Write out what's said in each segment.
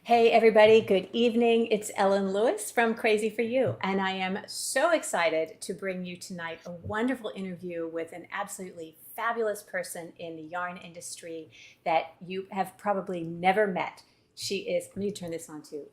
Hey, everybody, good evening. It's Ellen Lewis from Crazy for You, and I am so excited to bring you tonight a wonderful interview with an absolutely fabulous person in the yarn industry that you have probably never met. She is, let me turn this on to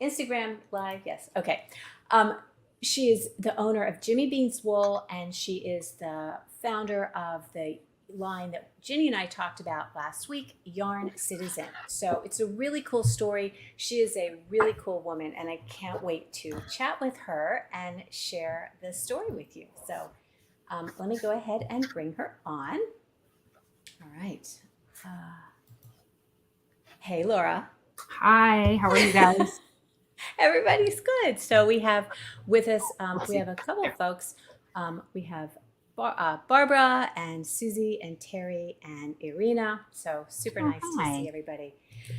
Instagram Live. Yes, okay. Um, she is the owner of Jimmy Bean's Wool, and she is the founder of the line that Ginny and I talked about last week, Yarn Citizen. So it's a really cool story. She is a really cool woman, and I can't wait to chat with her and share the story with you. So let me go ahead and bring her on. All right. Uh, hey, Laura. Hi, how are you guys? Everybody's good. So we have with us, we have a couple of folks. We have Barbara and Susie and Terry and Irina. So super Oh, nice to see hi. everybody.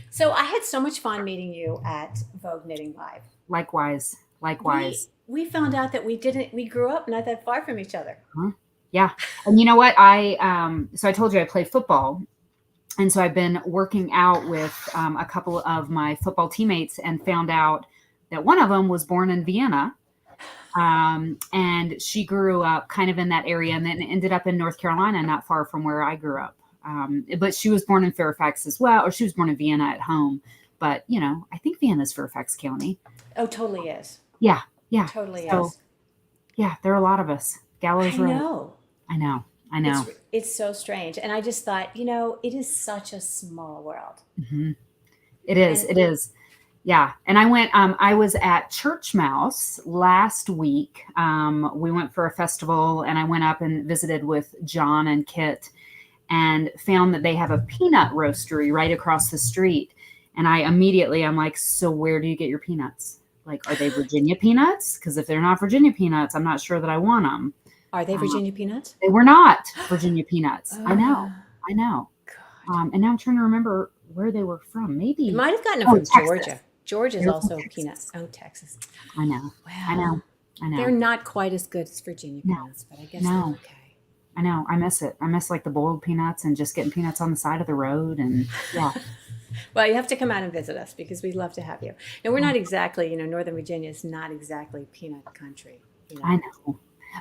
So I had so much fun meeting you at Vogue Knitting Live. Likewise, We likewise. we found out that we grew up not that far from each other. Huh? Yeah. And you know what? I told you I play football. And so I've been working out with a couple of my football teammates and found out that one of them was born in Vienna. And she grew up kind of in that area and then ended up in North Carolina, not far from where I grew up. But she was born in Fairfax as well, or she was born in Vienna at home. But, I think Vienna's Fairfax County. Oh, totally is. Yeah. Yeah. Totally So, is. yeah, there are a lot of us. I Gallows Road. know. I know. I It's know. it's so strange. And I just thought, it is such a small world. Hmm. It is. And It is. Yeah. And I was at Church Mouse last week. We went for a festival and I went up and visited with John and Kit and found that they have a peanut roastery right across the street. And I'm like, so where do you get your peanuts? Like, are they Virginia peanuts? Because if they're not Virginia peanuts, I'm not sure that I want them. are they Virginia peanuts? They were not Virginia peanuts. I know. Oh, I know. God. And now I'm trying to remember where they were from. You Maybe, might have gotten them oh, from Texas. Georgia. Georgia is They were from also peanut. Texas. Oh, Texas. I know. I Well, know. I they're know. not quite as good as Virginia No, peanuts, but I guess they're no. okay. I know. I miss it. I miss like the boiled peanuts and just getting peanuts on the side of the road. And yeah. Well, you have to come out and visit us because we'd love to have you. Now, we're Oh, not exactly, Northern Virginia is not exactly peanut country, you I know. know.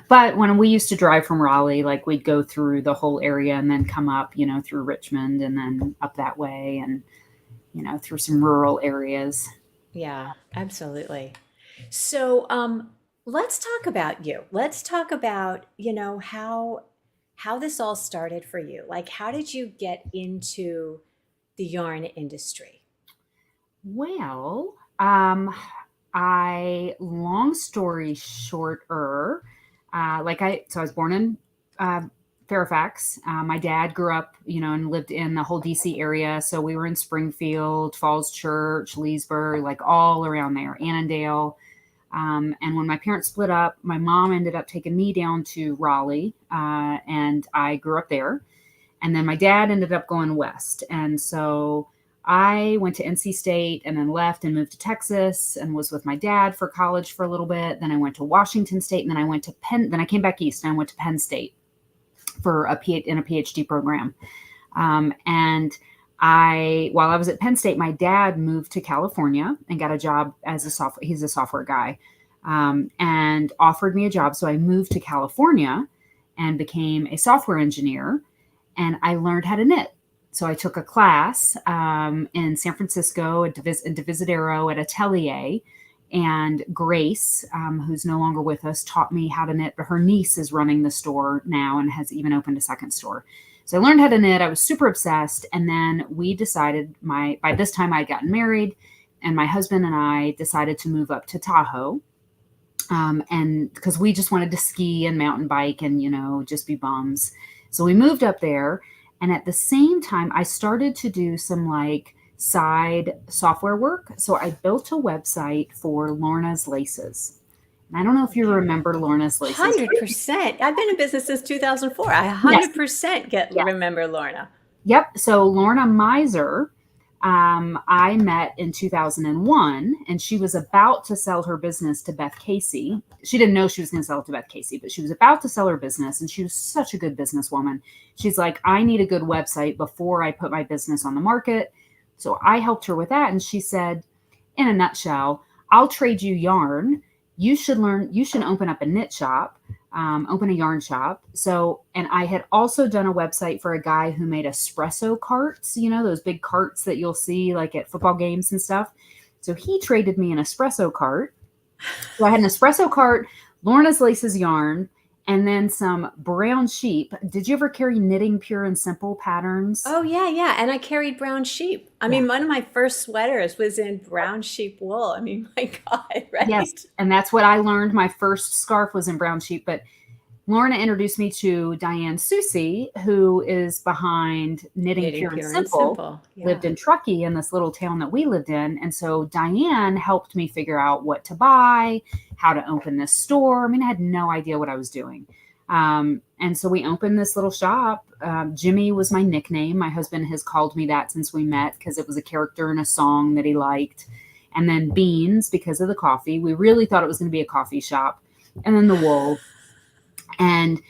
But when we used to drive from Raleigh, like we'd go through the whole area and then come up, through Richmond and then up that way and, through some rural areas. Yeah, absolutely. So, let's talk about you. Let's talk about, how this all started for you. Like, how did you get into the yarn industry? Well, long story shorter, so I was born in uh, Fairfax. My dad grew up, and lived in the whole DC area. So we were in Springfield, Falls Church, Leesburg, like all around there, Annandale. And when my parents split up, my mom ended up taking me down to Raleigh, and I grew up there. And then my dad ended up going west. And so I went to NC State and then left and moved to Texas and was with my dad for college for a little bit. Then I went to Washington State and then I went to Penn. Then I came back east and I went to Penn State for in a PhD program. And while I was at Penn State, my dad moved to California and got a job as he's a software guy, and offered me a job. So I moved to California and became a software engineer and I learned how to knit. So I took a class in San Francisco at Divisadero at Atelier, and Grace, who's no longer with us, taught me how to knit. But her niece is running the store now and has even opened a second store. So I learned how to knit. I was super obsessed, and then we decided by this time I'd gotten married, and my husband and I decided to move up to Tahoe. And because we just wanted to ski and mountain bike and, just be bums. So we moved up there. And at the same time, I started to do some like side software work. So I built a website for Lorna's Laces. And I don't know if you Okay. remember Lorna's Laces. 100%. I've been in business since 2004. I Yes. 100% get Yes. remember Lorna. Yep. So Lorna Miser, I met in 2001, and she was about to sell her business to Beth Casey. She didn't know she was going to sell it to Beth Casey, but she was about to sell her business, and she was such a good businesswoman. She's like, I need a good website before I put my business on the market. So I helped her with that, and she said, in a nutshell, I'll trade you yarn. You should open up a knit shop, open a yarn shop. So, and I had also done a website for a guy who made espresso carts, those big carts that you'll see like at football games and stuff. So he traded me an espresso cart. So I had an espresso cart, Lorna's Laces yarn, and then some brown sheep. Did you ever carry Knitting Pure and Simple patterns? Oh, yeah, yeah. And I carried brown sheep. I mean, one of my first sweaters was in brown sheep wool. I mean, my God, right? Yes. And that's what I learned. My first scarf was in brown sheep, but Lorna introduced me to Diane Susie, who is behind Knitting Pure and Simple. Yeah. Lived in Truckee in this little town that we lived in. And so Diane helped me figure out what to buy, how to open this store. I mean, I had no idea what I was doing. And so we opened this little shop. Jimmy was my nickname. My husband has called me that since we met because it was a character in a song that he liked. And then Beans because of the coffee. We really thought it was going to be a coffee shop. And then the wool. And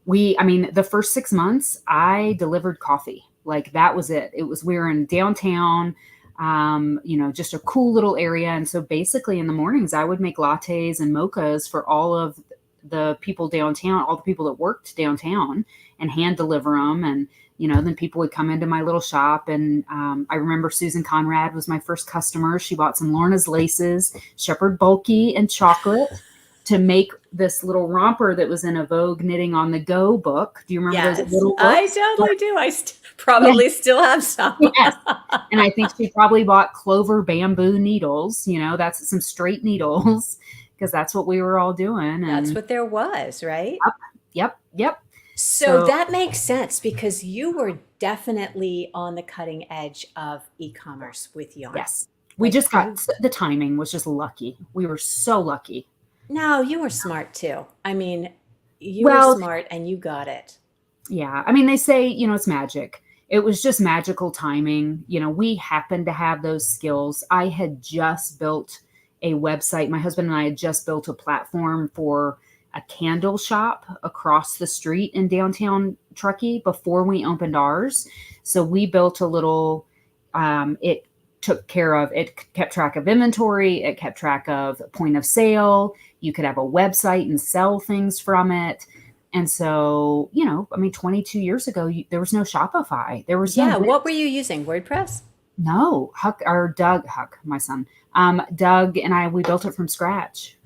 the first 6 months I delivered coffee. Like that was it. We were in downtown, just a cool little area. And so basically in the mornings I would make lattes and mochas for all of the people downtown, all the people that worked downtown, and hand deliver them. And, then people would come into my little shop. And I remember Susan Conrad was my first customer. She bought some Lorna's Laces, Shepherd Bulky and chocolate to make this little romper that was in a Vogue Knitting on the Go book. Do you remember those little books? I totally do. I probably still have some. Yes. And I think she probably bought Clover bamboo needles. That's some straight needles because that's what we were all doing. And that's what there was, right? Yep. So that makes sense because you were definitely on the cutting edge of e-commerce with yarn. Yes. We just got, the timing was just lucky. We were so lucky. No, you were smart too. I mean, you were smart and you got it. Yeah. I mean, they say, it's magic. It was just magical timing. We happened to have those skills. I had just built a website. My husband and I had just built a platform for a candle shop across the street in downtown Truckee before we opened ours. So we built a little, it kept track of inventory. It kept track of point of sale. You could have a website and sell things from it. And so, 22 years ago, there was no Shopify. There was what were you using? WordPress? No, Huck, my son, Doug and I, we built it from scratch.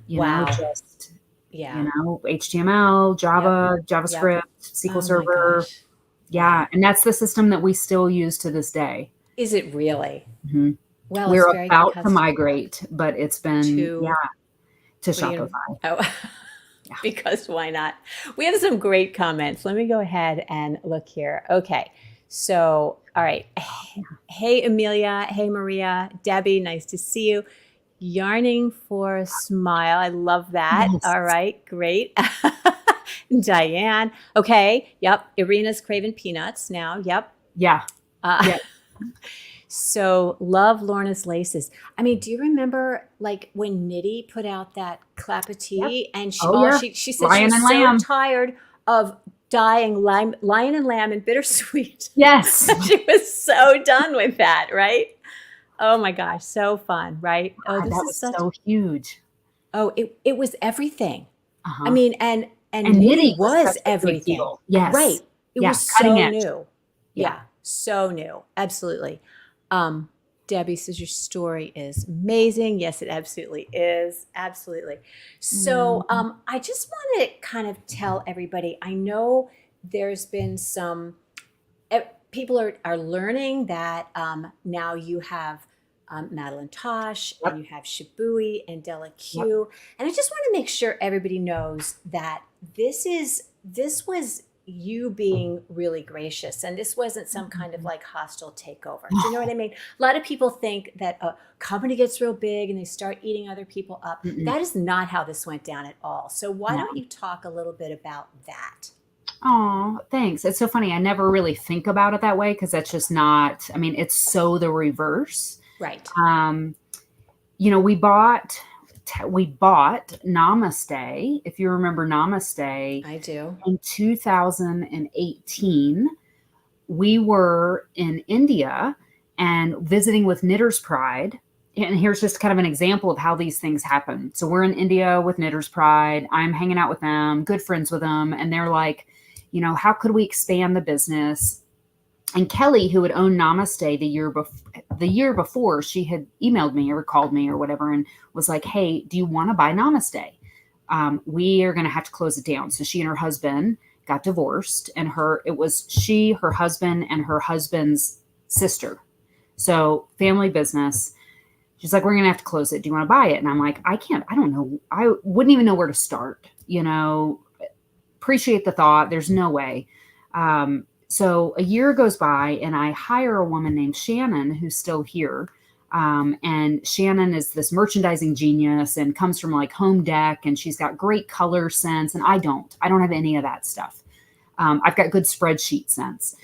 HTML, Java, JavaScript, SQL Server. Yeah. And that's the system that we still use to this day. Is it really? Mm-hmm. Well, we're about to migrate, but it's been to Shopify. Because why not? We have some great comments. Let me go ahead and look here. Okay. So, all right. Hey, Amelia. Hey, Maria. Debbie, nice to see you. Yarning for a smile. I love that. Yes. All right. Great. Diane. Okay. Yep. Irina's craving peanuts now. Yep. Yeah. So love Lorna's Laces. I mean, do you remember like when Nitty put out that clapetee and she said she was so tired of dyeing lion and lamb and bittersweet. Yes. She was so done with that, right? Oh my gosh, so fun, right? Oh, this is so huge. Oh, it was everything. Uh-huh. I mean, and Nitty was everything. Yes. Right. It was so new. Yeah. So new. Absolutely. Debbie says your story is amazing. Yes, it absolutely is. Absolutely. So I just want to kind of tell everybody, I know there's been some, people are learning that now you have Madeline Tosh and you have Shibui and Della Q. And I just want to make sure everybody knows that this was you being really gracious, and this wasn't some kind of like hostile takeover. Do you know what I mean? A lot of people think that a company gets real big and they start eating other people up. That is not how this went down at all. So why don't you talk a little bit about that? Oh, thanks. It's so funny. I never really think about it that way because that's just not, I mean, it's so the reverse. Right. We bought Namaste. If you remember Namaste. I do. In 2018, we were in India and visiting with Knitters Pride and here's just kind of an example of how these things happen. So we're in India with Knitters Pride. I'm hanging out with them, good friends with them. And they're like, how could we expand the business? And Kelly, who had owned Namaste the year before, she had emailed me or called me or whatever and was like, hey, do you want to buy Namaste? We are going to have to close it down. So she and her husband got divorced, and it was she, her husband, and her husband's sister. So family business. She's like, we're going to have to close it. Do you want to buy it? And I'm like, I can't, I don't know. I wouldn't even know where to start, appreciate the thought. There's no way. So a year goes by and I hire a woman named Shannon, who's still here. And Shannon is this merchandising genius and comes from like home deck, and she's got great color sense. And I don't have any of that stuff. I've got good spreadsheet sense.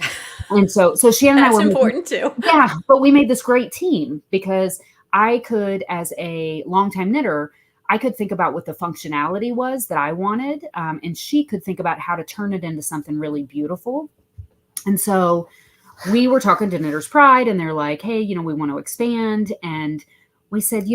And so Shannon and I were important too. Yeah. But we made this great team because I could, as a longtime knitter, I could think about what the functionality was that I wanted. And she could think about how to turn it into something really beautiful. And so we were talking to Knitters Pride, and they're like, hey, we want to expand. And we said,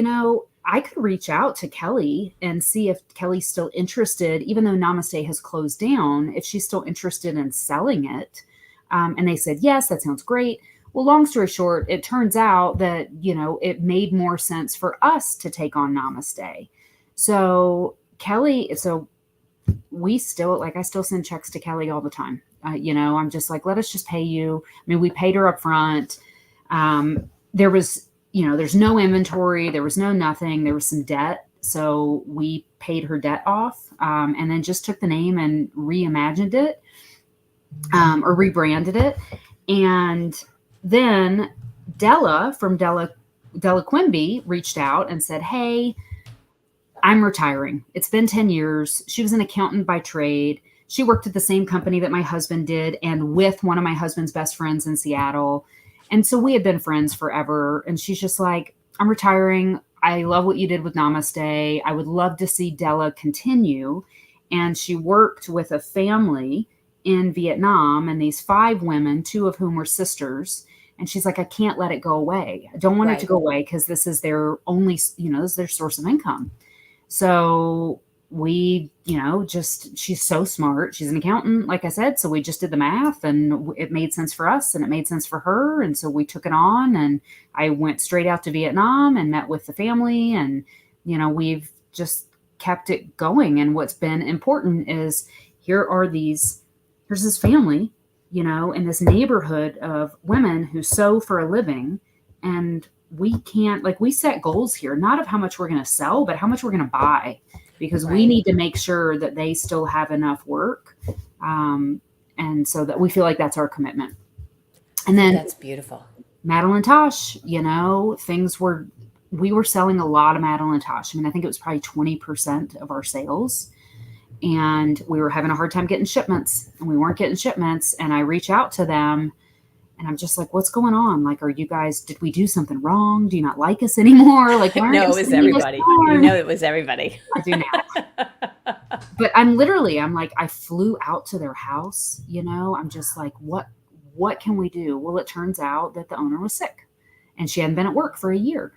I could reach out to Kelly and see if Kelly's still interested, even though Namaste has closed down, if she's still interested in selling it. And they said, yes, that sounds great. Well, long story short, it turns out that, it made more sense for us to take on Namaste. So we still, I still send checks to Kelly all the time. I'm just like, let us just pay you. I mean, we paid her up front. There was, there's no inventory. There was no nothing. There was some debt. So we paid her debt off, and then just took the name and reimagined it, or rebranded it. And then Della from Della Quimby reached out and said, hey, I'm retiring. It's been 10 years. She was an accountant by trade. She worked at the same company that my husband did, and with one of my husband's best friends in Seattle. And so we had been friends forever. And she's just like, I'm retiring. I love what you did with Namaste. I would love to see Della continue. And she worked with a family in Vietnam, and these 5 women, 2 of whom were sisters. And she's like, I can't let it go away. I don't want it to go away because this is their only, this is their source of income. So we, she's so smart. She's an accountant, like I said. So we just did the math, and it made sense for us and it made sense for her. And so we took it on, and I went straight out to Vietnam and met with the family, and, we've just kept it going. And what's been important is here's this family, in this neighborhood of women who sew for a living. And we can't, we set goals here, not of how much we're going to sell, but how much we're going to buy, because we need to make sure that they still have enough work. And so that we feel like that's our commitment. And then that's beautiful. Madeline Tosh, we were selling a lot of Madeline Tosh. I mean, I think it was probably 20% of our sales. And we were having a hard time getting shipments, and we weren't getting shipments. And I reach out to them, and I'm just like, what's going on? Are you guys, did we do something wrong? Do you not like us anymore? No, it was everybody. It was everybody. I do now. But I'm like, I flew out to their house, I'm just like, what can we do? Well, it turns out that the owner was sick, and she hadn't been at work for a year.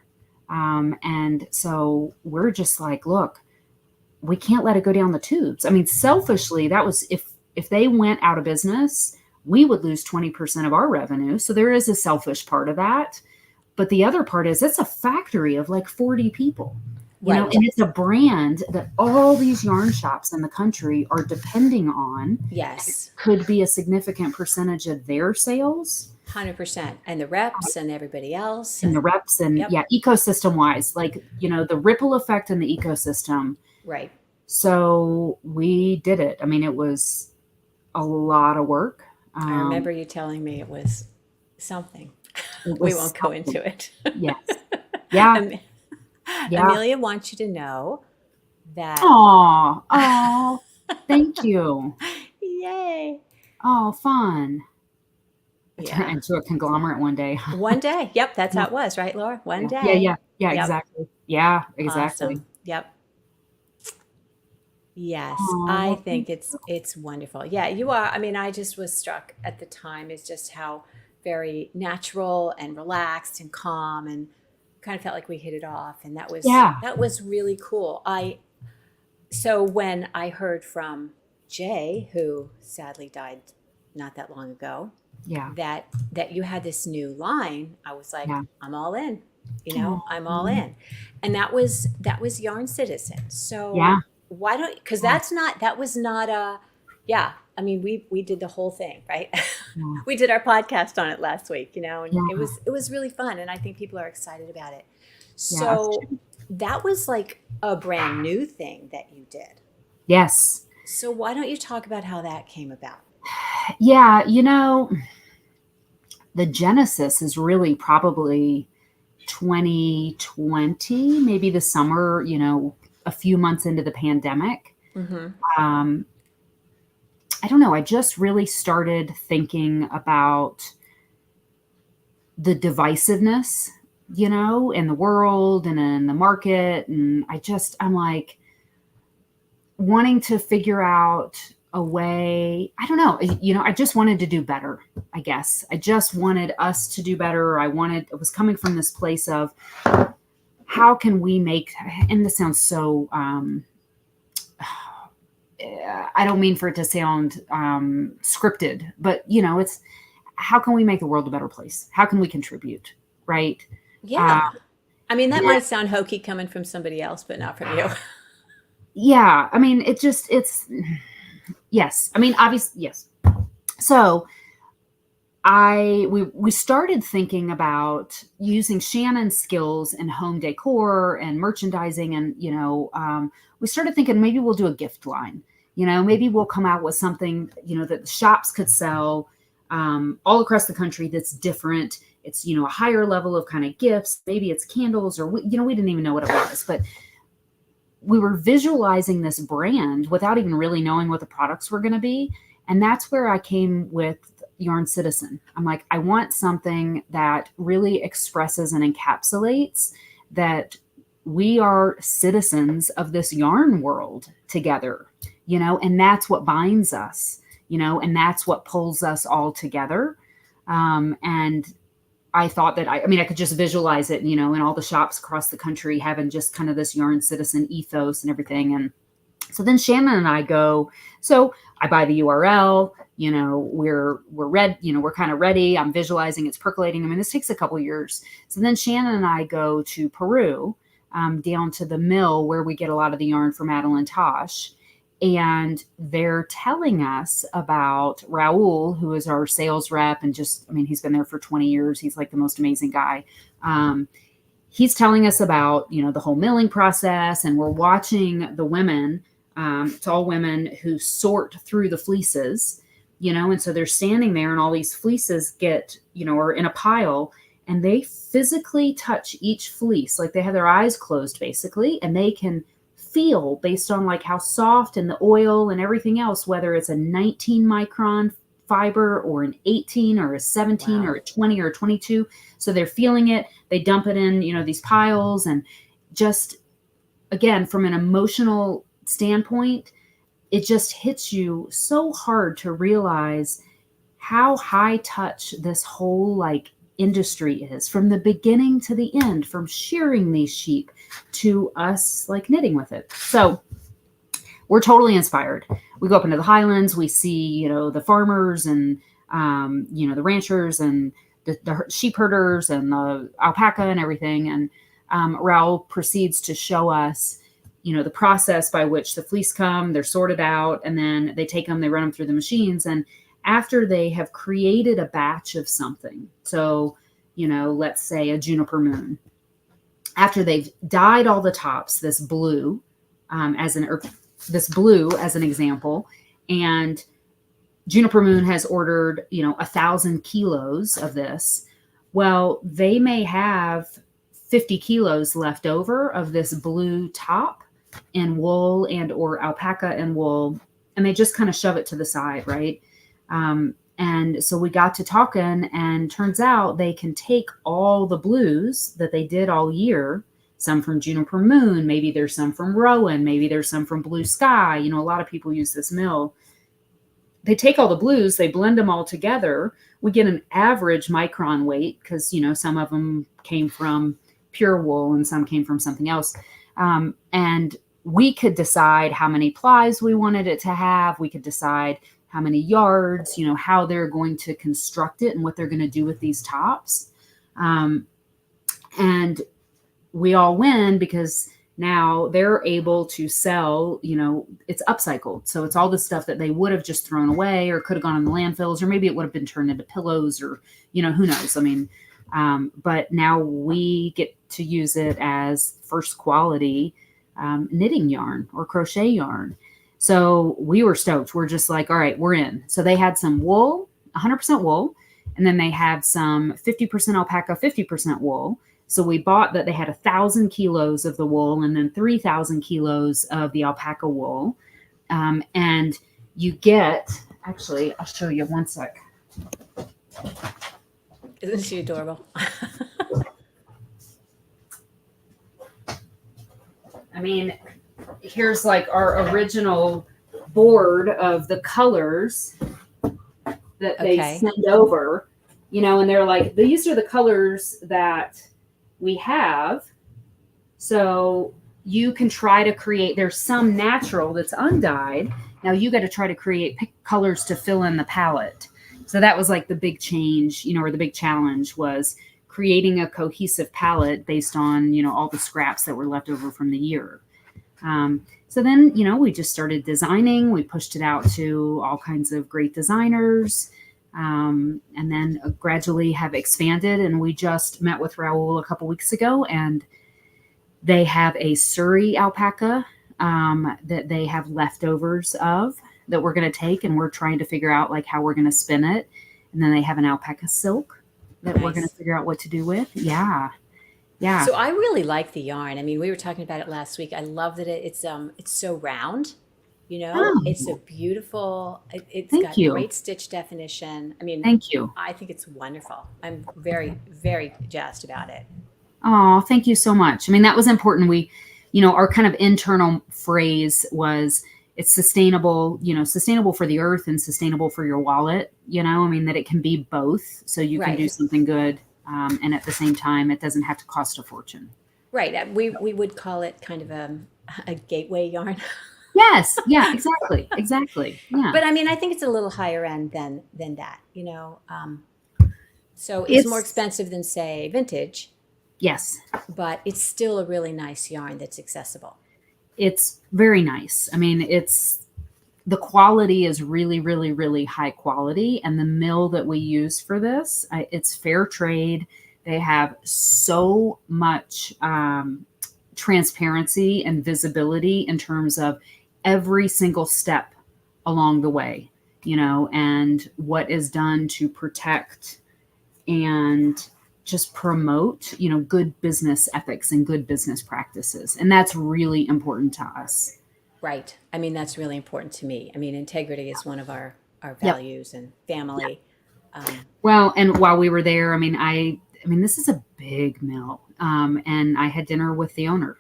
And so we're just like, look, we can't let it go down the tubes. I mean, selfishly, that was, if they went out of business, we would lose 20% of our revenue. So there is a selfish part of that. But the other part is it's a factory of 40 people, and it's a brand that all these yarn shops in the country are depending on. Yes. It could be a significant percentage of their sales. 100%. And the reps and everybody else. And the reps and ecosystem wise, the ripple effect in the ecosystem. Right. So we did it. I mean, it was a lot of work. I remember you telling me it was something. We won't go into it. Yes. Yeah. Yeah. Amelia wants you to know that. Oh, thank you. Yay. Oh, fun. Turned into a conglomerate one day. One day. Yep. That's how it was, right, Laura? One day. Yeah. Yep. Exactly. Yeah, exactly. Awesome. Yep. Yes, I think it's wonderful. Yeah, you are. I mean, I just was struck at the time is just how very natural and relaxed and calm, and kind of felt like we hit it off, and Yeah. that was really cool. So when I heard from Jay, who sadly died not that long ago, Yeah. that you had this new line, I was like, Yeah. I'm all in. I'm all Aw. in. And that was Yarn Citizen. So Yeah. why don't, because Yeah. that was not a, yeah. I mean, we did the whole thing, right? Yeah. We did our podcast on it last week, and Yeah. it was really fun, and I think people are excited about it. Yeah. Us So too. that was like a brand new thing that you did. Yes. So why don't you talk about how that came about? Yeah. The genesis is really probably 2020, maybe the summer, a few months into the pandemic. Mm-hmm. I don't know. I just really started thinking about the divisiveness, in the world and in the market. And I'm like wanting to figure out a way. I don't know. I just wanted to do better, I guess. I just wanted us to do better. I was coming from this place of how can we make, and this sounds so, I don't mean for it to sound scripted, but it's how can we make the world a better place? How can we contribute? Right. Yeah. I mean, that Yeah. might sound hokey coming from somebody else, but not from you. Yeah. I mean, yes. I mean, obviously, yes. So we started thinking about using Shannon's skills in home decor and merchandising. And, we started thinking maybe we'll do a gift line, maybe we'll come out with something, that the shops could sell all across the country that's different. It's, a higher level of kind of gifts. Maybe it's candles or, we didn't even know what it was, but we were visualizing this brand without even really knowing what the products were going to be. And that's where I came with Yarn Citizen. I'm like, I want something that really expresses and encapsulates that we are citizens of this yarn world together, and that's what binds us, and that's what pulls us all together. And I thought that I could just visualize it, in all the shops across the country having just kind of this Yarn Citizen ethos and everything. And so then Shannon and I so I buy the URL, we're ready, we're kind of ready. I'm visualizing, it's percolating. I mean, this takes a couple years. So then Shannon and I go to Peru, down to the mill where we get a lot of the yarn for Madeline Tosh. And they're telling us about Raul, who is our sales rep. And he's been there for 20 years. He's like the most amazing guy. He's telling us about, the whole milling process. And we're watching the women, it's all women who sort through the fleeces, and so they're standing there and all these fleeces are in a pile, and they physically touch each fleece. Like they have their eyes closed basically, and they can feel based on like how soft and the oil and everything else, whether it's a 19 micron fiber or an 18 or a 17 Wow. or a 20 or a 22. So they're feeling it, they dump it in, these piles. And just, again, from an emotional standpoint, it just hits you so hard to realize how high touch this whole like industry is, from the beginning to the end, from shearing these sheep to us like knitting with it. So we're totally inspired. We go up into the highlands, we see, the farmers and, the ranchers and the sheep herders and the alpaca and everything. And Raul proceeds to show us, the process by which the fleece come, they're sorted out, and then they take them, they run them through the machines. And after they have created a batch of something, so, let's say a juniper moon, after they've dyed all the tops, this blue as an example, and Juniper Moon has ordered, 1,000 kilos of this. Well, they may have 50 kilos left over of this blue top in wool and or alpaca and wool, and they just kind of shove it to the side, right? And so we got to talking, and turns out they can take all the blues that they did all year, some from Juniper Moon, maybe there's some from Rowan, maybe there's some from Blue Sky. A lot of people use this mill. They take all the blues, they blend them all together. We get an average micron weight because, some of them came from, pure wool and some came from something else. And we could decide how many plies we wanted it to have. We could decide how many yards, how they're going to construct it and what they're going to do with these tops. And we all win because now they're able to sell, it's upcycled. So it's all the stuff that they would have just thrown away or could have gone in the landfills, or maybe it would have been turned into pillows, or, who knows? I mean, but now we get to use it as first quality knitting yarn or crochet yarn. So we were stoked. We're just like, all right, we're in. So they had some wool, 100% wool, and then they had some 50% alpaca, 50% wool. So we bought that. They had 1,000 kilos of the wool and then 3,000 kilos of the alpaca wool. And you get, actually, I'll show you one sec. Isn't she adorable? I mean, here's like our original board of the colors that they send over, and they're like, these are the colors that we have. So you can try to create, there's some natural that's undyed. Now you got to try to create colors to fill in the palette. So that was like the big change, or the big challenge was creating a cohesive palette based on, all the scraps that were left over from the year. So then, we just started designing. We pushed it out to all kinds of great designers, and then gradually have expanded. And we just met with Raoul a couple weeks ago, and they have a Surrey alpaca that they have leftovers of that we're going to take, and we're trying to figure out like how we're going to spin it. And then they have an alpaca silk that we're going to figure out what to do with. Yeah. Yeah. So I really like the yarn. I mean, we were talking about it last week. I love that it's so round, it's a beautiful, it's got great stitch definition. I mean, thank you. I think it's wonderful. I'm very, very jazzed about it. Oh, thank you so much. I mean, that was important. We, our kind of internal phrase was it's sustainable, sustainable for the earth and sustainable for your wallet, I mean, that it can be both. So you can do something good. And at the same time, it doesn't have to cost a fortune. Right. We would call it kind of a gateway yarn. Yes. Yeah, exactly. Exactly. Yeah. But I mean, I think it's a little higher end than that, so it's more expensive than, say, vintage. Yes. But it's still a really nice yarn that's accessible. It's very nice. I mean, the quality is really, really, really high quality. And the mill that we use for this, it's fair trade. They have so much transparency and visibility in terms of every single step along the way, and what is done to protect and just promote, good business ethics and good business practices. And that's really important to us. Right. I mean, that's really important to me. I mean, integrity is one of our values and family. Well, and while we were there, I mean, this is a big mill. And I had dinner with the owner.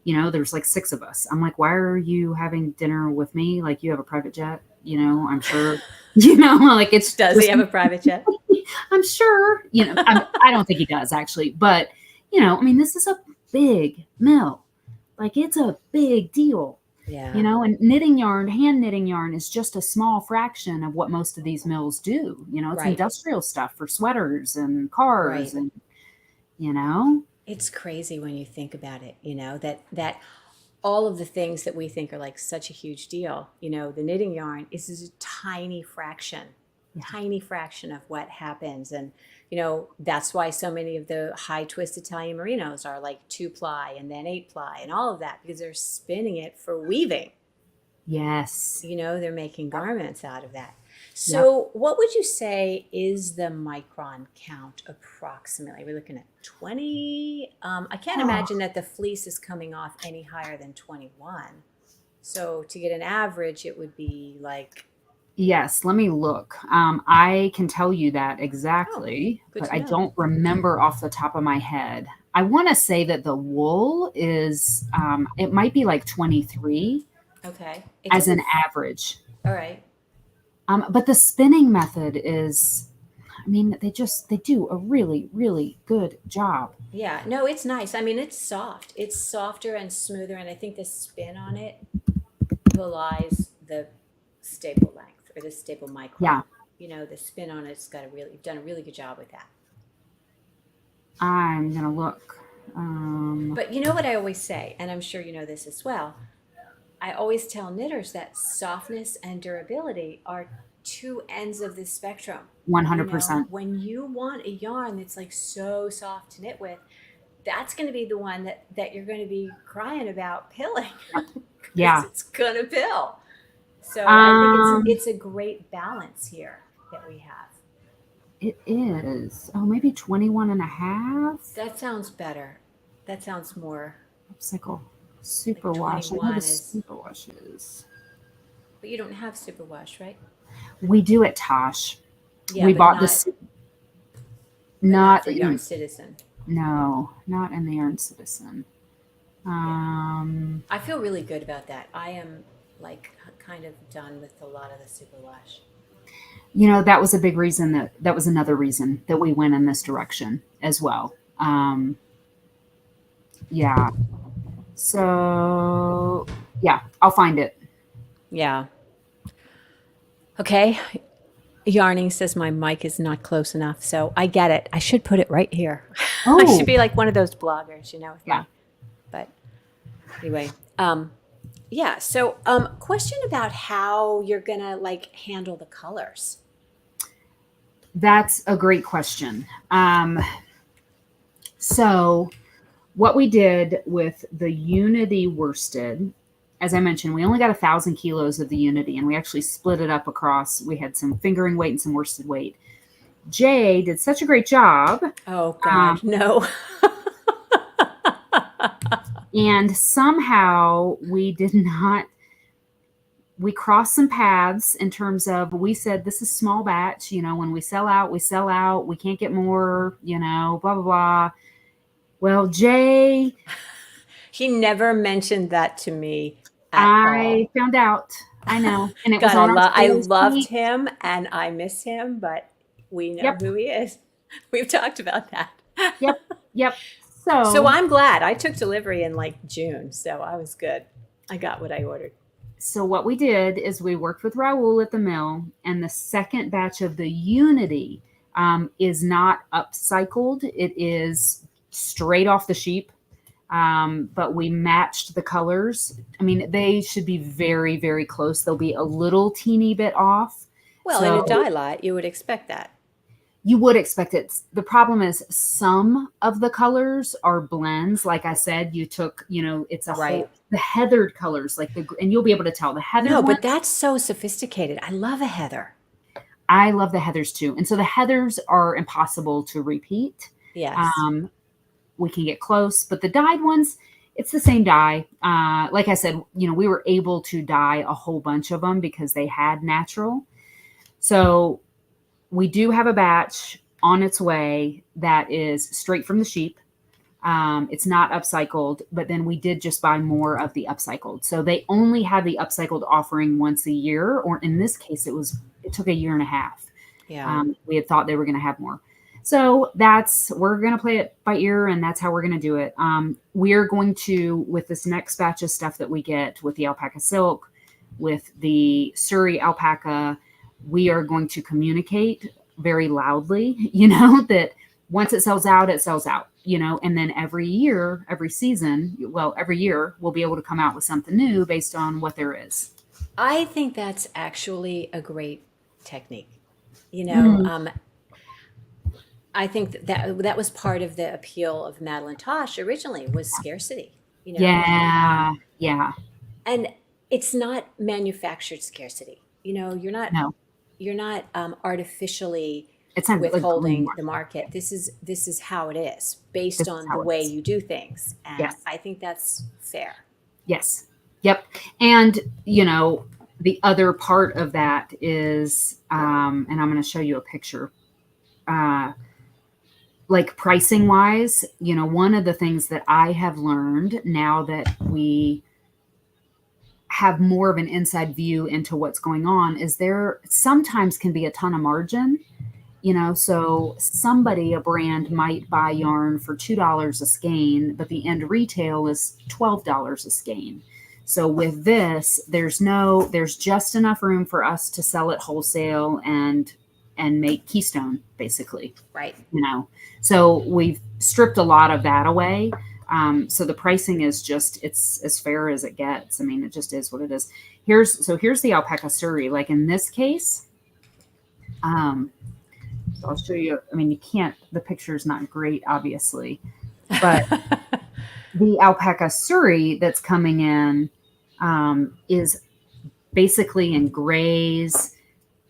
There's like 6 of us. I'm like, why are you having dinner with me? Like, you have a private jet, I'm sure, like it's. Does he have a private jet? I'm sure, I don't think he does actually, but I mean, this is a big mill. Like, it's a big deal. Yeah. And knitting yarn, hand knitting yarn is just a small fraction of what most of these mills do. It's industrial stuff for sweaters and cars and, It's crazy when you think about it, that all of the things that we think are like such a huge deal, the knitting yarn is a tiny fraction of what happens. And, that's why so many of the high twist Italian merinos are like 2-ply and then 8-ply and all of that, because they're spinning it for weaving. Yes. They're making garments out of that. So what would you say is the micron count approximately? We're looking at 20. I can't imagine that the fleece is coming off any higher than 21. So to get an average, it would be like... Yes, let me look. I can tell you that exactly, but I don't remember off the top of my head. I want to say that the wool is, it might be like 23. Okay. As an average. All right. But the spinning method is, I mean, they do a really, really good job. Yeah, no, it's nice. I mean, it's soft. It's softer and smoother, and I think the spin on it belies the staple length or the staple micron. Yeah, You know, the spin on it's got a really, you've done a really good job with that. I'm gonna look. But you know what I always say, and I'm sure you know this as well. I always tell knitters that softness and durability are two ends of the spectrum. You know, 100%. when you want a yarn that's like so soft to knit with, that's going to be the one that you're going to be crying about pilling because Yeah. it's going to pill. So I think Um, it's a great balance here that we have. it is. Oh, maybe 21 and a half. That sounds better. That sounds more Upcycle. like Superwash. I know the 21 is, superwashes. but you don't have superwash, right? We do at Tosh. Yeah, We bought this, but not not for Yarn in, Citizen. no, not in the Yarn Citizen. Yeah. Um, I feel really good about that. I am like kind of done with a lot of the superwash. that was a big reason that was another reason that we went in this direction as well. Yeah. So, yeah, I'll find it. Yeah. Okay. Yarning says my mic is not close enough, so I get it. I should put it right here. I should Oh, be like one of those bloggers, with yeah. my. But anyway, yeah. So, question about how you're gonna like handle the colors. That's a great question. So what we did with the Unity worsted, as I mentioned, we only got 1,000 kilos of the Unity, and we actually split it up across. We had some fingering weight and some worsted weight. Jay did such a great job, Oh God, no. and somehow we did not. We crossed some paths in terms of we said this is small batch. When we sell out, we sell out. We can't get more. Blah blah blah. Well, Jay, He never mentioned that to me at I all. found out. I know. And it was God, on our I sales loved sheet. him and I miss him, but we know Yep. who he is. We've talked about that. Yep. Yep. So So, I'm glad. I took delivery in like June, so I was good. I got what I ordered. so what we did is we worked with Raul at the mill, and the second batch of the Unity is not upcycled. It is straight off the sheep. But we matched the colors. I mean, they should be very, very close. They'll be a little teeny bit off. Well, in a So dye lot, you would expect that. you would expect it. The problem is some of the colors are blends. Like I said, you took, it's a Right. whole, the heathered colors, and you'll be able to tell the No, heathered but ones. that's so sophisticated. I love a heather. I love the heathers too. And so the heathers are impossible to repeat. Yes. Um, we can get close, but the dyed ones, it's the same dye. Like I said, we were able to dye a whole bunch of them because they had natural. So we do have a batch on its way that is straight from the sheep. It's not upcycled, but then we did just buy more of the upcycled. So they only had the upcycled offering once a year, or in this case, it took a year and a half. Yeah. We had thought they were going to have more. So we're going to play it by ear, and that's how we're going to do it. We're going to, with this next batch of stuff that we get with the alpaca silk, with the Surrey alpaca, we are going to communicate very loudly, that once it sells out, and then every year, every season, well, every year we'll be able to come out with something new based on what there is. I think that's actually a great technique. You know, Mm, I think that was part of the appeal of Madeline Tosh originally was scarcity, yeah, yeah, and it's not manufactured scarcity. no, You're not artificially it's not like withholding the greenwash. market. This is how it is based This is on the how it way is. you do things, and Yes. I think that's fair. Yes. Yep. And, the other part of that is, and I'm going to show you a picture, like pricing wise, one of the things that I have learned now that we have more of an inside view into what's going on is there sometimes can be a ton of margin So somebody, a brand might buy yarn for $2 a skein, but the end retail is $12 a skein. So with this, there's just enough room for us to sell it wholesale and make keystone, basically. Right. So we've stripped a lot of that away. So the pricing is it's as fair as it gets. I mean, it just is what it is. Here's the alpaca suri. Like in this case, so I'll show you. I mean, the picture is not great, obviously, but the alpaca suri that's coming in is basically in grays,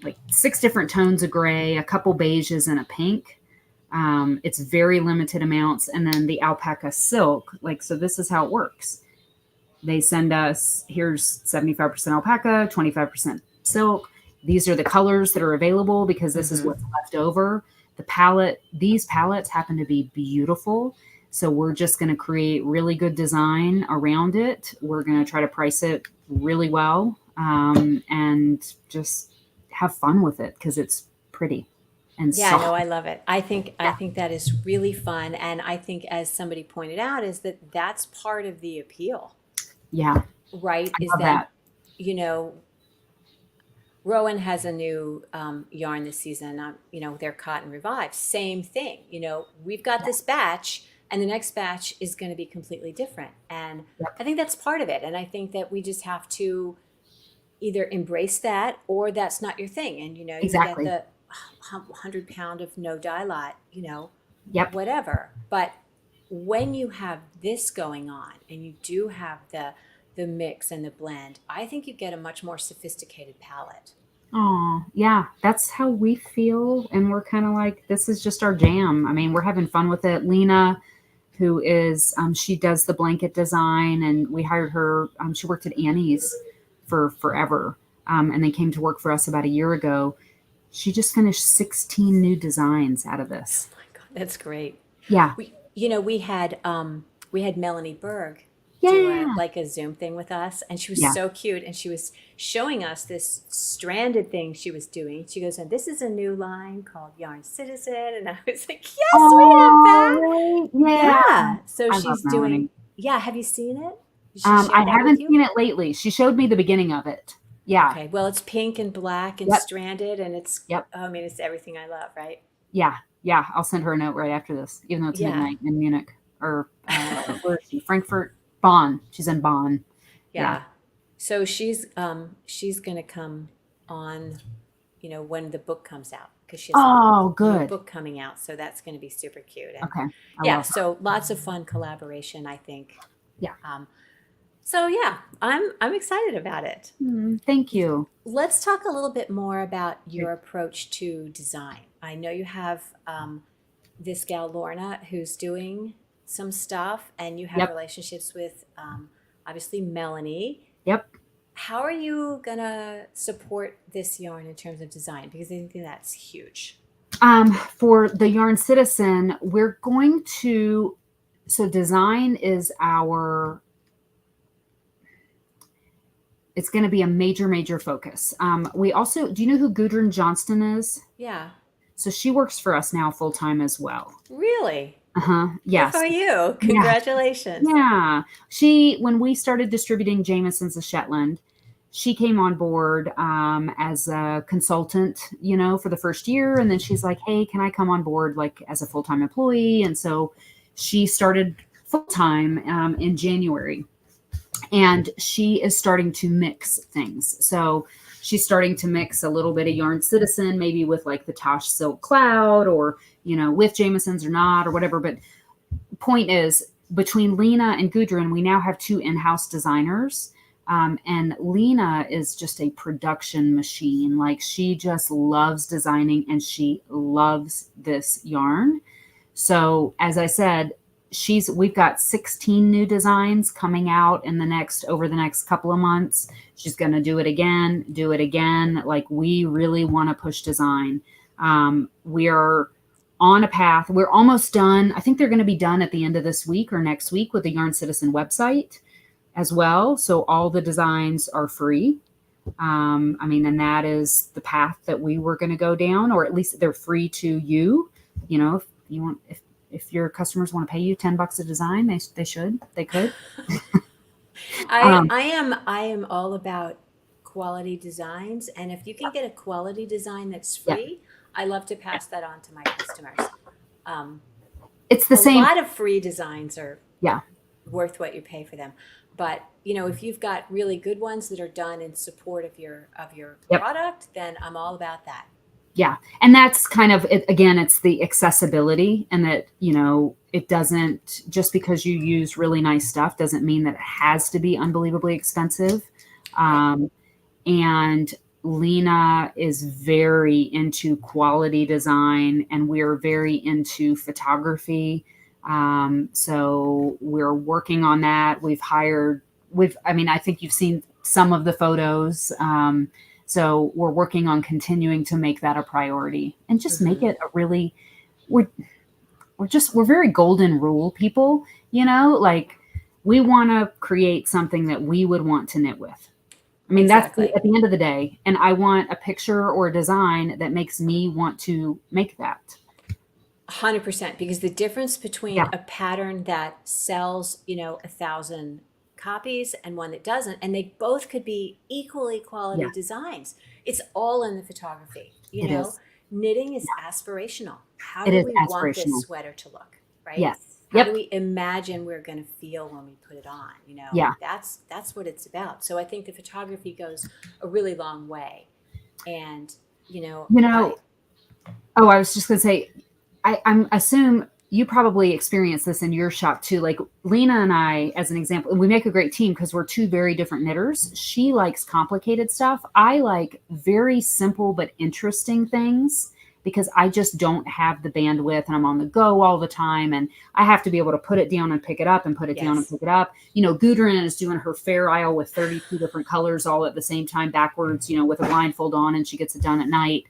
like 6 different tones of gray, a couple beiges, and a pink. It's very limited amounts. And then the alpaca silk, so this is how it works. They send us, here's 75% alpaca, 25% silk. These are the colors that are available because this is what's left over. These palettes happen to be beautiful. So we're just going to create really good design around it. We're going to try to price it really well, and just have fun with it because it's pretty and Yeah, soft. no, I love it. I think that is really fun, and I think, as somebody pointed out, is that's part of the appeal, Yeah, right? I Is love that, that. you know, Rowan has a new yarn this season, their Cotton Revive. Same thing. We've got this batch, and the next batch is going to be completely different. And Yep, I think that's part of it. And I think that we just have to either embrace that, or that's not your thing. And, you get exactly. the 100 pound of no dye lot, Yep. whatever. But when you have this going on, and you do have the mix and the blend, I think you get a much more sophisticated palette. Oh, yeah, that's how we feel. And we're kind of like, this is just our jam. I mean, we're having fun with it. Lena, who is, she does the blanket design, and we hired her. She worked at Annie's for forever, and then came to work for us about a year ago. She just finished 16 new designs out of this. My God, that's great. Yeah. We had Melanie Berg do Yeah. a Zoom thing with us, and she was Yeah. so cute, and she was showing us this stranded thing she was doing. She goes, and this is a new line called Yarn Citizen, and I was like, yes, we have Oh, that. right. Yeah. Yeah. So I love she's doing. Melanie. Yeah. Have you seen it? Did she share I that with haven't you? seen it lately. She showed me the beginning of it. Yeah. Okay. Well, it's pink and black and Yep. stranded, and it's. Yep. I mean, it's everything I love, right? Yeah. Yeah. I'll send her a note right after this, even though it's Yeah. midnight in Munich, or where is she? Frankfurt, Bonn. She's in Bonn. Yeah. Yeah. So she's gonna come on, when the book comes out, because she has a Oh, new good. book coming out. So that's gonna be super cute. And Okay. I yeah, love her. so lots of fun collaboration, I think. Yeah. So yeah, I'm excited about it. Thank you. Let's talk a little bit more about your approach to design. I know you have this gal Lorna who's doing some stuff, and you have Yep. relationships with obviously Melanie. Yep. How are you gonna support this yarn in terms of design? Because I think that's huge. For the Yarn Citizen, we're going to, so design is it's going to be a major, major focus. We also, do you know who Gudrun Johnston is? Yeah. So she works for us now full time as well. Really? Uh-huh. Good Yes. for you. Congratulations. Yeah. When we started distributing Jameson's of Shetland, she came on board as a consultant, for the first year. And then she's like, hey, can I come on board as a full-time employee? And so she started full-time in January. And she is starting to mix things. So she's starting to mix a little bit of Yarn Citizen, maybe with the Tosh Silk Cloud, or, with Jameson's or not, or whatever. But point is, between Lena and Gudrun, we now have 2 in-house designers. And Lena is just a production machine. She just loves designing, and she loves this yarn. So as I said, we've got 16 new designs coming out over the next couple of months. She's going to do it again. We really want to push design. We are on a path. We're almost done. I think they're going to be done at the end of this week or next week with the Yarn Citizen website as well. So all the designs are free. I mean, and that is the path that we were going to go down, or at least they're free to you. You know, if you want, if your customers want to pay you $10 a design, they should, they could. Um, I am all about quality designs, and if you can get a quality design that's yeah, free, I love to pass that on to my customers. Um, it's the a same. lot of free designs are Yeah, worth what you pay for them, but if you've got really good ones that are done in support of your yep, product, then I'm all about that. yeah, and that's kind of it. Again, it's the accessibility, and that it doesn't, just because you use really nice stuff doesn't mean that it has to be unbelievably expensive. Right. Um, and Lena is very into quality design, and we're very into photography. So we're working on that. I mean, I think you've seen some of the photos. So we're working on continuing to make that a priority and just make Hmm. it a really, we're, we're very golden rule people, like we want to create something that we would want to knit with. I mean, that's Exactly. at the end of the day. And I want a picture or a design that makes me want to make that. 100%, because the difference between Yeah. a pattern that sells 1,000 copies and one that doesn't, and they both could be equally quality Yeah. designs, it's all in the photography. It is. Knitting is Yeah. aspirational. How It do is we want this aspirational. sweater to look, right? Yes. How do Yep. we imagine we're going to feel when we put it on? Yeah. That's what it's about. So I think the photography goes a really long way. And You I know, oh, I was just going to say, I'm assume you probably experience this in your shop too. Like Lena and I, as an example, we make a great team because we're two very different knitters. She likes complicated stuff. I like very simple but interesting things because I just don't have the bandwidth and I'm on the go all the time. And I have to be able to put it down and pick it up and put it down and Yes. pick it up. Gudrun is doing her fair aisle with 32 different colors all at the same time backwards, with a blindfold on, and she gets it done at night.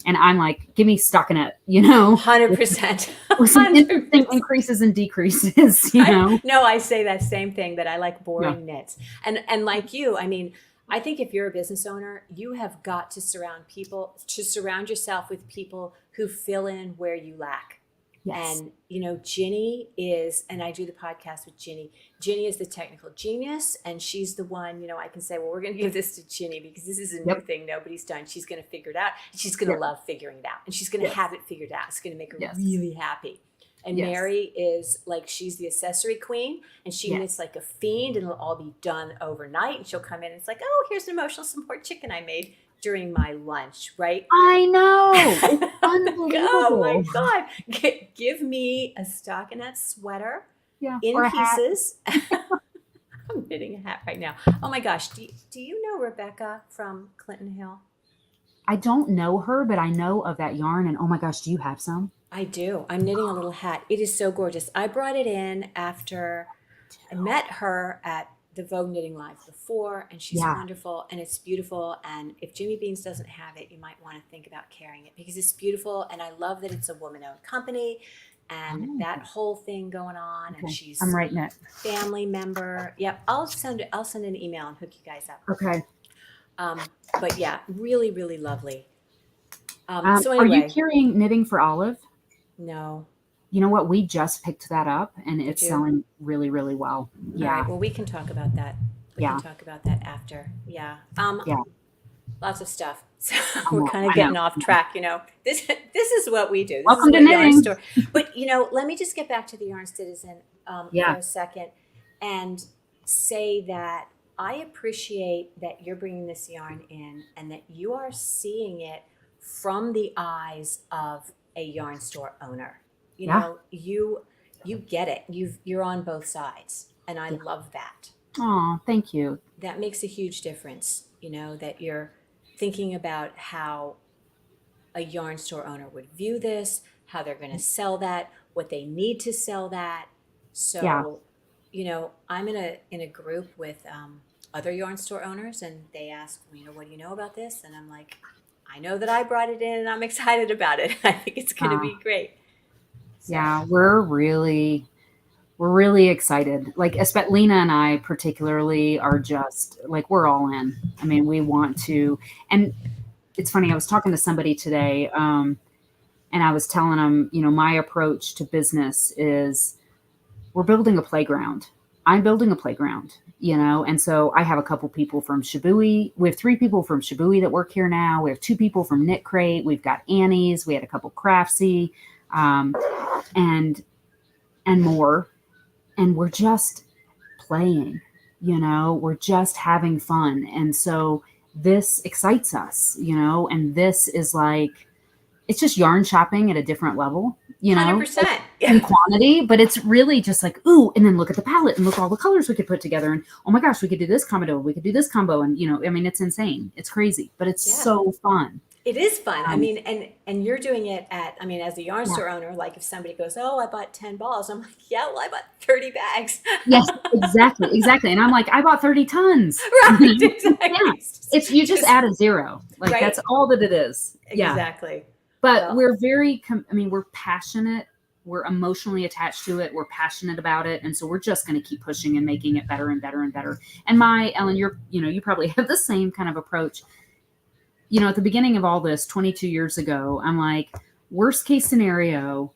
And I'm like, give me stockinette, 100%. with some interesting 100%. increases and decreases. No, I say that same thing, that I like Yeah. boring knits. And like you, I mean, I think if you're a business owner, you have got to surround yourself with people who fill in where you lack. Yes. And Ginny is, and I do the podcast with Ginny. Ginny is the technical genius, and she's the one, I can say, well, we're going to give this to Ginny because this is a new Yep. thing nobody's done. She's going to figure it out, and she's going to Yep. love figuring it out, and she's going to Yes. have it figured out. It's going to make her Yes. really happy. And Yes. Mary is like, she's the accessory queen, and she Yes. knits like a fiend, and it'll all be done overnight. And she'll come in and it's like, oh, here's an emotional support chicken I made during my lunch, right? I know. It's Oh my unbelievable. God. Give me a stockinette sweater Yeah. in Or a hat. pieces. I'm knitting a hat right now. Oh my gosh. Do you know Rebecca from Clinton Hill? I don't know her, but I know of that yarn. And oh my gosh, do you have some? I do. I'm knitting a little hat. It is so gorgeous. I brought it in after I met her at the Vogue Knitting Live before, and she's Yeah. wonderful and it's beautiful. And if Jimmy Beans doesn't have it, you might want to think about carrying it because it's beautiful. And I love that it's a woman-owned company and Oh, that whole thing going on. And okay. she's I'm writing it. family member. Yep, I'll send an email and hook you guys up. Okay. But yeah, really, really lovely. So Are you anyway, carrying Knitting for Olive? no, You know what? We just picked that up and did it's you? selling really, really well. All Yeah. right. Well, we can talk about that. We Yeah. can talk about that after. Yeah. Yeah. Lots of stuff. So I we're know. kind of I getting know. off track. This is what we do. This Welcome is to what Yarn knitting. Store. But let me just get back to the Yarn Citizen Yeah. for a second and say that I appreciate that you're bringing this yarn in and that you are seeing it from the eyes of a yarn store owner. Yeah. You get it. You're on both sides, and I Yeah. love that. Oh, thank you. That makes a huge difference. That you're thinking about how a yarn store owner would view this, how they're going to sell that, what they need to sell that. Yeah. So, I'm in a group with other yarn store owners, and they ask, what do you know about this? And I'm like, I know that I brought it in, and I'm excited about it. I think it's going to be great. So, Yeah. We're really, we're really excited. Like, Lena and I particularly are just like, we're all in. I mean, we want to, and it's funny. I was talking to somebody today, and I was telling them, my approach to business is we're building a playground. I'm building a playground, and so I have a couple people from Shibui. We have 3 people from Shibui that work here now. We have 2 people from Knit Crate. We've got Annie's. We had a couple Craftsy, um, and more. And we're just playing, we're just having fun. And so this excites us, and this is like, it's just yarn shopping at a different level, like 100%. in quantity, but it's really just like, ooh, and then look at the palette and look all the colors we could put together. And oh my gosh, we could do this combo, we could do this combo. And, I mean, it's insane. It's crazy, but it's Yeah. so fun. It is fun. I Um, mean, and you're doing it at, I mean, as a yarn yeah. store owner, like if somebody goes, oh, I bought 10 balls. I'm like, yeah, well, I bought 30 bags. Yes, exactly. Exactly. And I'm like, I bought 30 tons. Right, Yeah. exactly. It's, you just add a 0. Like, Right? that's all that it is. Yeah. Exactly. But Well, we're very, we're passionate. We're emotionally attached to it. We're passionate about it. And so we're just going to keep pushing and making it better and better and better. And Ellen, you probably have the same kind of approach. At the beginning of all this 22 years ago, I'm like, worst case scenario,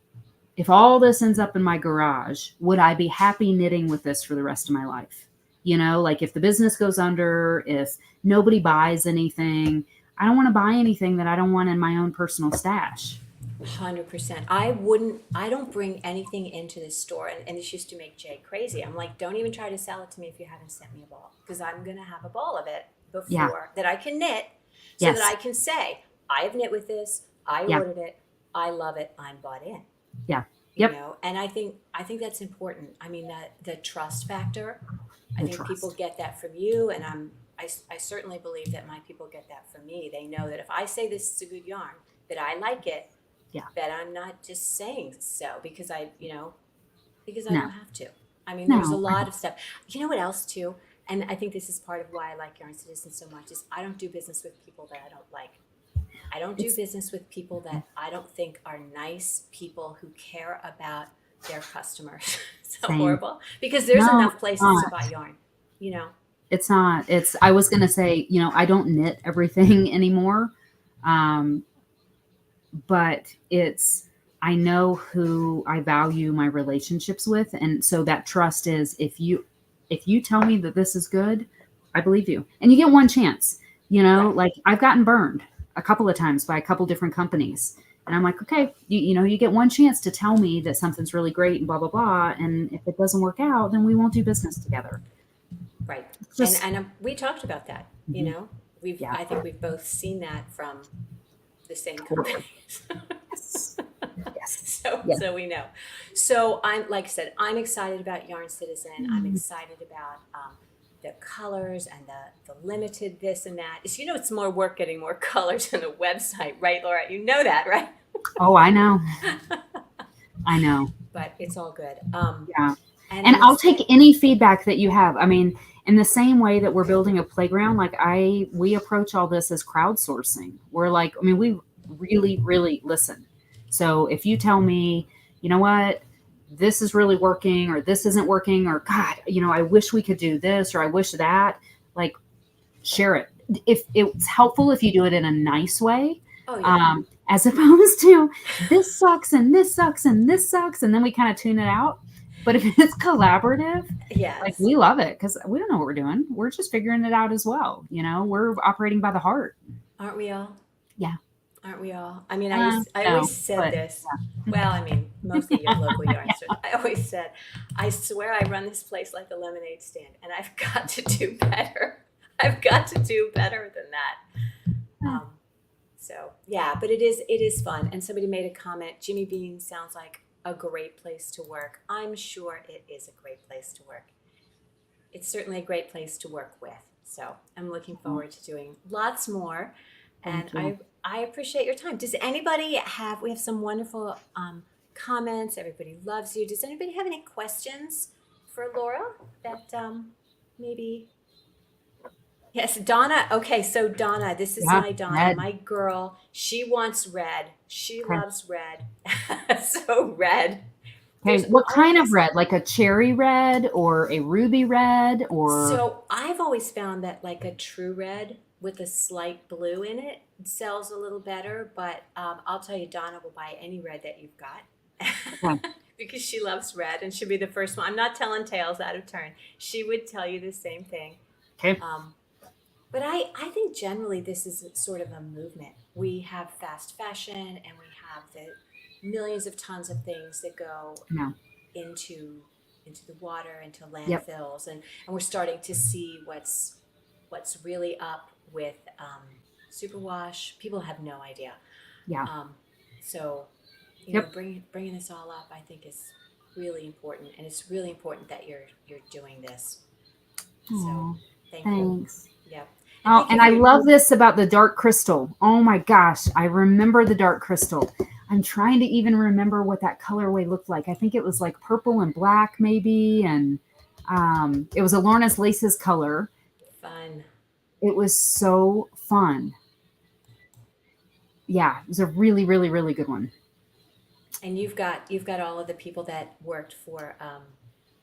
if all this ends up in my garage, would I be happy knitting with this for the rest of my life? Like if the business goes under, if nobody buys anything, I don't want to buy anything that I don't want in my own personal stash. 100%. I don't bring anything into the store. And this used to make Jay crazy. I'm like, don't even try to sell it to me if you haven't sent me a ball, because I'm going to have a ball of it Yeah. before that I can knit so that Yes. I can say, I have knit with this. I Yeah. ordered it. I love it. I'm bought in. Yeah. You Yep. know, and I think that's important. I mean, that the trust factor. I The think people trust. get that from you, and I certainly believe that my people get that from me. They know that if I say this is a good yarn, that I like it, Yeah. that I'm not just saying so because because I No. don't have to. I mean, there's a No. lot of stuff. You know what else too? And I think this is part of why I like Yarn Citizen so much is I don't do business with people that I don't like. I don't do It's business with people that I don't think are nice people who care about their customers. So same. horrible. Because there's No, enough it's places not. to buy yarn, you know. It's not. I was going to say, I don't knit everything anymore. Um, but I know who I value my relationships with. And so that trust is, if you tell me that this is good, I believe you. And you get one chance, Right. like I've gotten burned a couple of times by a couple different companies. And I'm like, okay, you get one chance to tell me that something's really great and blah, blah, blah. And if it doesn't work out, then we won't do business together. Right. It's just, And we talked about that, you Mhm. know. Yeah. I think we've both seen that from the same Totally. companies. Yes. Yes. So Yeah. so we know. So I'm like I said, I'm excited about Yarn Citizen. I'm excited about the colors and the limited this and that. It's it's more work getting more colors on the website, right, Laura? You know that, right? Oh, I know. I know. But it's all good. Yeah. And And I'm I'll take excited. any feedback that you have. I mean, in the same way that we're building a playground, like we approach all this as crowdsourcing. We're like, I mean, we really, really listen. So if you tell me, you know what, this is really working or this isn't working, or God, I wish we could do this or I wish that, like, share it. If it's helpful if you do it in a nice way, Oh yeah. as opposed to this sucks and this sucks and this sucks, and then we kind of tune it out. But if it's collaborative, like, Yes. we love it because we don't know what we're doing. We're just figuring it out as well. We're operating by the heart. Aren't we all? Yeah. Aren't we all? I mean, I No, always said but this. yeah. Well, I mean, mostly your local yarn stores. I always said, I swear I run this place like a lemonade stand, and I've got to do better. I've got to do better than that. So yeah, but it is fun. And somebody made a comment. Jimmy Bean sounds like a great place to work. I'm sure it is a great place to work. It's certainly a great place to work with. So I'm looking forward to doing lots more. And Thank you. I appreciate your time. Does anybody have, we have some wonderful comments. Everybody loves you. Does anybody have any questions for Laura that maybe? Yes, Donna. Okay, so Donna, this is Yeah. my Donna, Red. my girl. She wants red. She Okay. loves red. So red. Okay. What kind of red? Like a cherry red or a ruby red or So I've always found that like a true red with a slight blue in it sells a little better, but I'll tell you, Donna will buy any red that you've got okay. because she loves red and she'll be the first one. I'm not telling tales out of turn. She would tell you the same thing. Okay. Um, but I think generally this is sort of a movement. We have fast fashion and we have the millions of tons of things that go No. into into the water, into Yep. landfills, and we're starting to see what's really up with superwash. People have no idea. Yeah. Um, so, Yep. bringing this all up, I think is really important, and it's really important that you're doing this. So, Oh, thank you. thanks. Yeah, and Oh, thank you and for I your. love this about the dark crystal. Oh my gosh, I remember the dark crystal. I'm trying to even remember what that colorway looked like. I think it was like purple and black, maybe, and it was a Lorna's Laces color. Fun. It was so fun. Yeah, it was a really, really, really good one. And you've got all of the people that worked for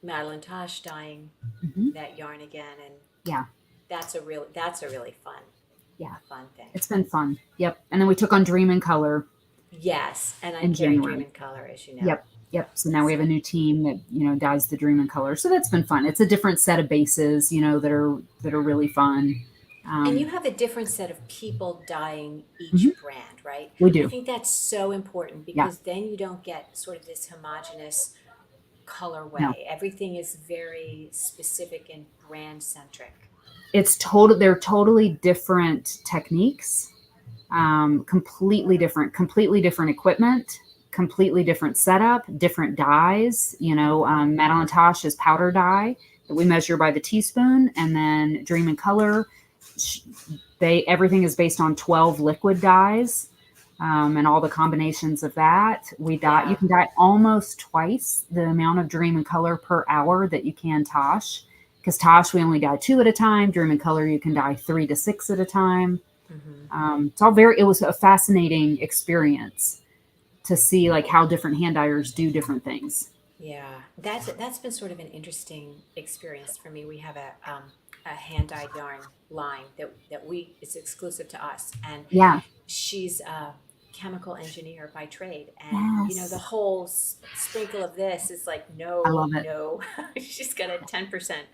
Madeline Tosh dyeing Hmm. that yarn again, and Yeah, that's a really yeah, fun thing. it's been fun. Yep. And then we took on Dream in Color Yes, and I in carry Dream January. in Color, as you know. Yep. Yep. So now we have a So, new team that, dyes the Dream in Color. So that's been fun. It's a different set of bases, that are really fun. and you Um, have a different set of people dyeing mhm, each brand, right? we I do. think that's so important Yeah. because then you don't get sort of this homogenous No. colorway. Everything is very specific and brand centric. It's total. They're totally different techniques, completely different equipment, completely different setup, different dyes. Hmm. Madeline Tosh is powder dye that we measure by the teaspoon, and then Dream in Color, sh- everything is based on 12 liquid dyes. And all the combinations of that, we dye. You Yeah. can dye almost twice the amount of Dream in Color per hour that you can Tosh, because Tosh we only dye 2 at a time. Dream in Color you can dye 3 to 6 at a time. Hmm. It was a fascinating experience to see like how different hand dyers do different things. Yeah, that's been sort of an interesting experience for me. We have a hand dyed yarn line that it's exclusive to us, and Yeah. she's a chemical engineer by trade, and the Yes. whole sprinkle of this is like I no, love it. no. She's got a 10%,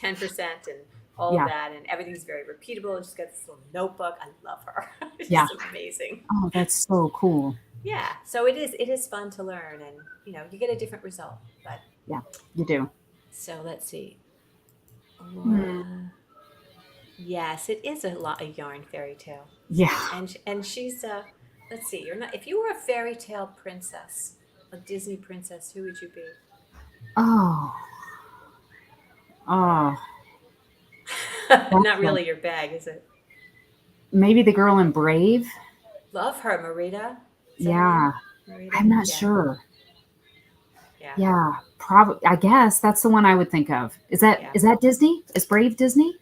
and all of Yeah. that, and everything's very repeatable. And she's got this little notebook. I love her. Yeah. She's amazing. Oh, that's so cool. Yeah, so it is fun to learn, and you get a different result. But Yeah, you do. so let's see. Hmm. Laura. Yes, it is a yarn fairy tale. Yeah. And she's let's see, you're not if you were a fairy tale princess, a Disney princess, who would you be? Oh. Oh. Not That's really your bag, is it? maybe the girl in Brave. Love her, Marita. Is that her name? Yeah. Marita? I'm not Yeah. sure. Yeah. Yeah. Probably. I guess that's the one I would think of. Is that Yeah. is that Disney? Is Brave Disney?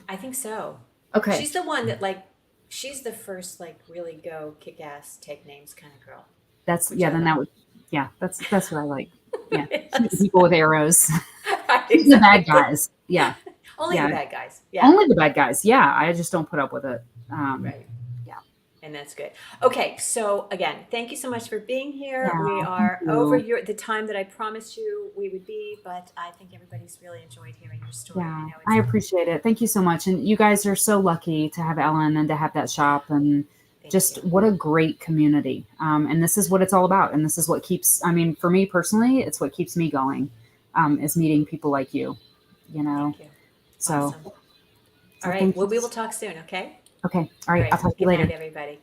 I think so. Okay. She's the one that like she's the first like really go kick ass take names kind of girl, That's which yeah. I Then that love. would that's what I like. Yeah. Shooting Yes. people with arrows. Right, Shooting the bad exactly. guys. Yeah. Only the Yeah. bad guys. Yeah. Only the bad guys. Yeah. I just don't put up with it. Right. Yeah. And that's good. Okay, so again, thank you so much for being here. We Yeah. Thank are over you. the time that I promised you we would be, but I think everybody's really enjoyed hearing your story. I Yeah, know I it's appreciate it. Thank you so much. And you guys are so lucky to have Ellen and to have that shop and thank you. just what a great community. And this is what it's all about. And this is what keeps, I mean, for me personally, it's what keeps me going, is meeting people like you, you know? Thank you. So, Awesome. All so right. thank Well, you. we will talk soon, okay? Okay. All All right. I'll right. talk to you Good night, later. everybody.